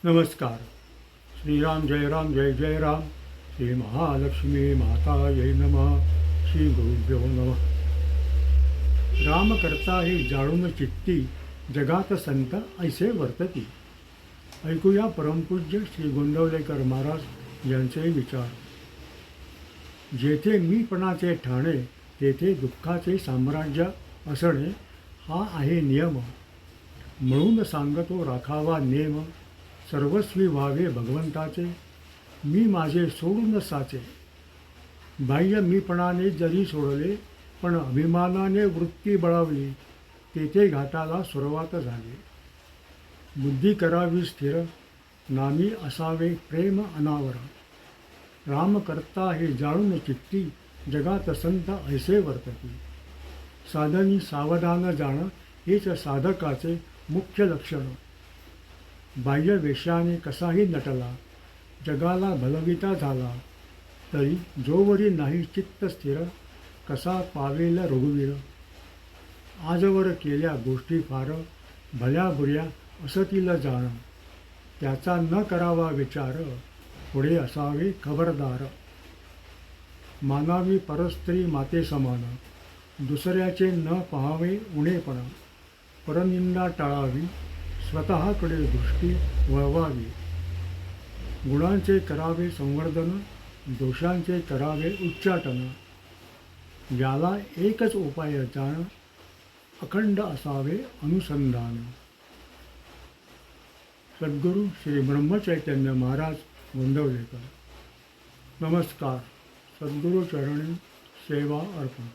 नमस्कार. श्रीराम जय राम जय जय राम. श्री महालक्ष्मी माता जय नमः. श्री गुरुभ्यो नमः. राम करता हे जाळून चित्ती, जगात संत ऐसे वर्तती. ऐकूया परमपूज्य श्री गोंदवलेकर महाराज यांचे विचार. जेथे मीपणाचे ठाणे तेथे दुःखाचे साम्राज्य असणे हा आहे नियम. म्हणून सांगतो राखावा नेम, सर्वस्वी व्हावे भगवंताचे. मी माझे सोडून साचे, बाह्य मीपणाने जरी सोडले, पण अभिमानाने वृत्ती बळावली, तेथे घाटाला सुरुवात झाली. बुद्धी करावी स्थिर, नामी असावे प्रेम अनावर. राम करता हे जाळून चित्ती, जगात संत ऐसे वर्तती. साधनी सावधान जाणं हेच साधकाचे मुख्य लक्षण. बाह्य वेशाने कसाही नटला, जगाला भलविता झाला, तरी जोवरी नाही चित्त स्थिर, कसा पावेल रघुवीर. आजवर केल्या गोष्टी फार, भल्या बुऱ्या असतील जाण, त्याचा न करावा विचार, पुढे असावे खबरदार. मानावी परस्त्री माते समान, दुसऱ्याचे न पाहावे उणेपण. परनिंदा टाळावी, स्वतःकडे दृष्टी वळवावी. गुणांचे करावे संवर्धन, दोषांचे करावे उच्चाटन. याला एकच उपाय जाण, अखंड असावे अनुसंधान. सद्गुरू श्री ब्रह्मचैतन्य महाराज गोंदवलेकर. नमस्कार. सद्गुरू चरणी सेवा अर्पण.